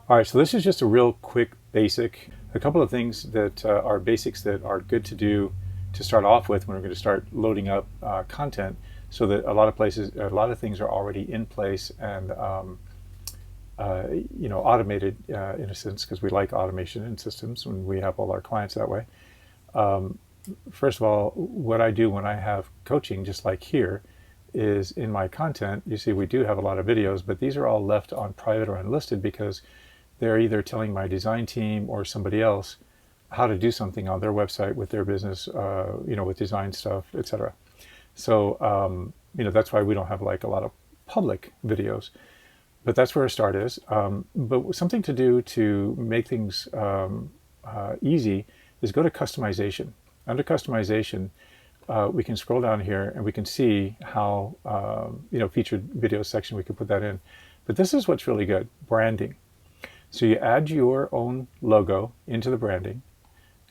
All right, so this is just a real quick basic, a couple of things that are basics that are good to do to start off with when we're going to start loading up content, so that a lot of things are already in place and automated in a sense, because we like automation in systems when we have all our clients that way. First of all, what I do when I have coaching, just like here, is in my content, you see we do have a lot of videos, but these are all left on private or unlisted because they're either telling my design team or somebody else how to do something on their website with their business, with design stuff, etc. So, that's why we don't have like a lot of public videos, but that's where a start is. But something to do to make things easy is go to customization. Under customization, we can scroll down here and we can see how, featured video section, we can put that in. But this is what's really good, branding. So you add your own logo into the branding,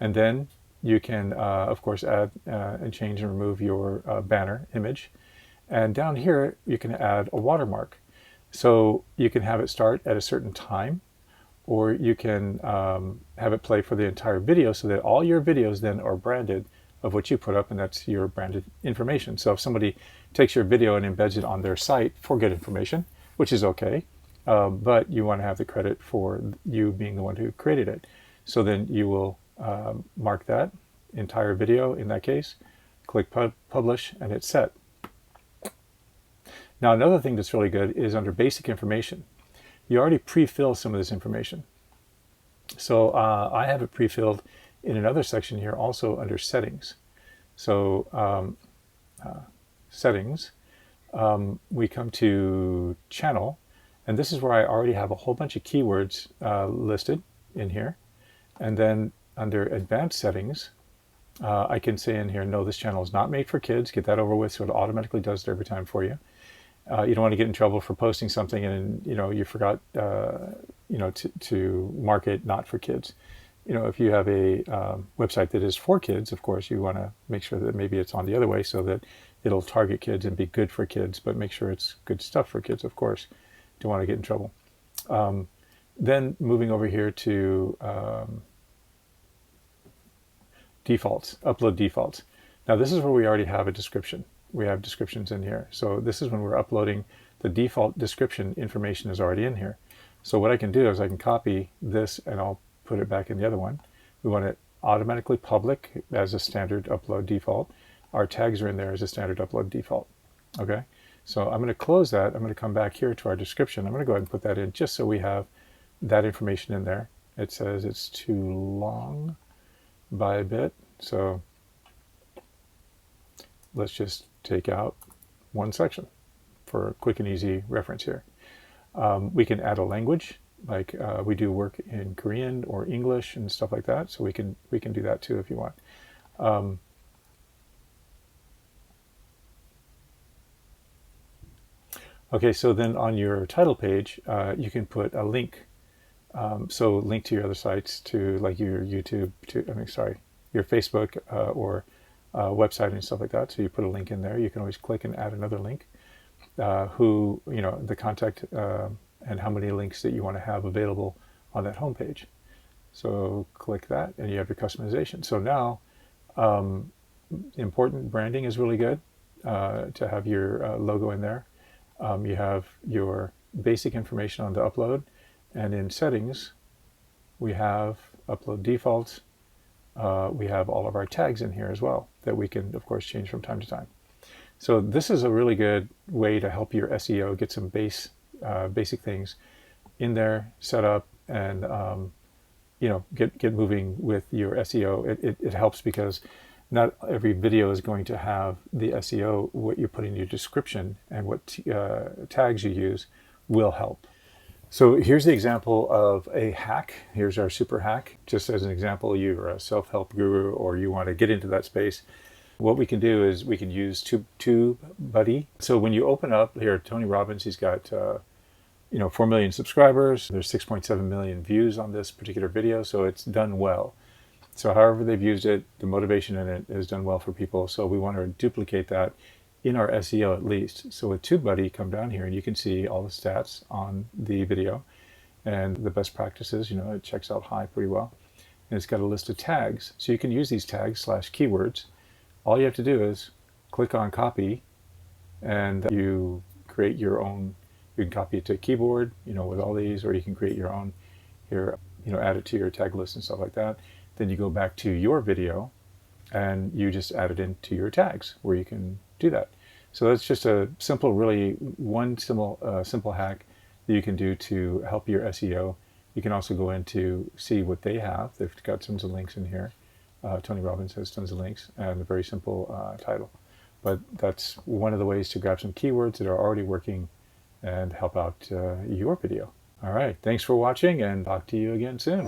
and then you can, of course, add and change and remove your banner image. And down here, you can add a watermark. So you can have it start at a certain time, or you can have it play for the entire video so that all your videos then are branded of what you put up, and that's your branded information. So if somebody takes your video and embeds it on their site for good information, which is okay, but you want to have the credit for you being the one who created it. So then you will mark that entire video in that case, click publish, and it's set. Now another thing that's really good is under basic information. You already pre-fill some of this information. So I have it pre-filled in another section here also under settings. So settings, we come to channel, and this is where I already have a whole bunch of keywords listed in here. And then under advanced settings, I can say in here, no, this channel is not made for kids. Get that over with, so it automatically does it every time for you. You don't want to get in trouble for posting something and you forgot to mark it not for kids. If you have a website that is for kids, of course, you want to make sure that maybe it's on the other way so that it'll target kids and be good for kids, but make sure it's good stuff for kids, of course. Don't want to get in trouble. Then moving over here to defaults, upload defaults. Now this is where we already have a description. We have descriptions in here. So this is when we're uploading, the default description information is already in here. So what I can do is I can copy this and I'll put it back in the other one. We want it automatically public as a standard upload default. Our tags are in there as a standard upload default. Okay, so I'm going to close that. I'm going to come back here to our description. I'm going to go ahead and put that in just so we have that information in there. It says it's too long by a bit, so let's just take out one section for a quick and easy reference here. We can add a language, like we do work in Korean or English and stuff like that, so we can do that too if you want. Okay, so then on your title page, you can put a link. So link to your other sites, to like your YouTube, your Facebook or website and stuff like that. So you put a link in there. You can always click and add another link. The contact and how many links that you want to have available on that homepage. So click that, and you have your customization. So now, important branding is really good to have your logo in there. You have your basic information on the upload, and in settings, we have upload defaults. We have all of our tags in here as well that we can, of course, change from time to time. So this is a really good way to help your SEO get some basic things in there, set up, and get moving with your SEO. It helps because not every video is going to have the SEO. What you put in your description and what tags you use will help. So here's the example of a hack. Here's our super hack. Just as an example, you're a self-help guru or you want to get into that space. What we can do is we can use TubeBuddy. So when you open up here, Tony Robbins, he's got 4 million subscribers. There's 6.7 million views on this particular video, so it's done well. So however they've used it, the motivation in it has done well for people. So we want to duplicate that in our SEO at least. So with TubeBuddy, come down here and you can see all the stats on the video. and the best practices. It checks out high pretty well. And it's got a list of tags. So you can use these tags / keywords. All you have to do is click on copy, and you create your own. You can copy it to a keyboard, with all these, or you can create your own here, add it to your tag list and stuff like that. Then you go back to your video and you just add it into your tags where you can do that. So that's just a simple, really one simple hack that you can do to help your SEO. You can also go in to see what they have. They've got tons of links in here. Tony Robbins has tons of links and a very simple title. But that's one of the ways to grab some keywords that are already working and help out your video. All right, thanks for watching, and talk to you again soon.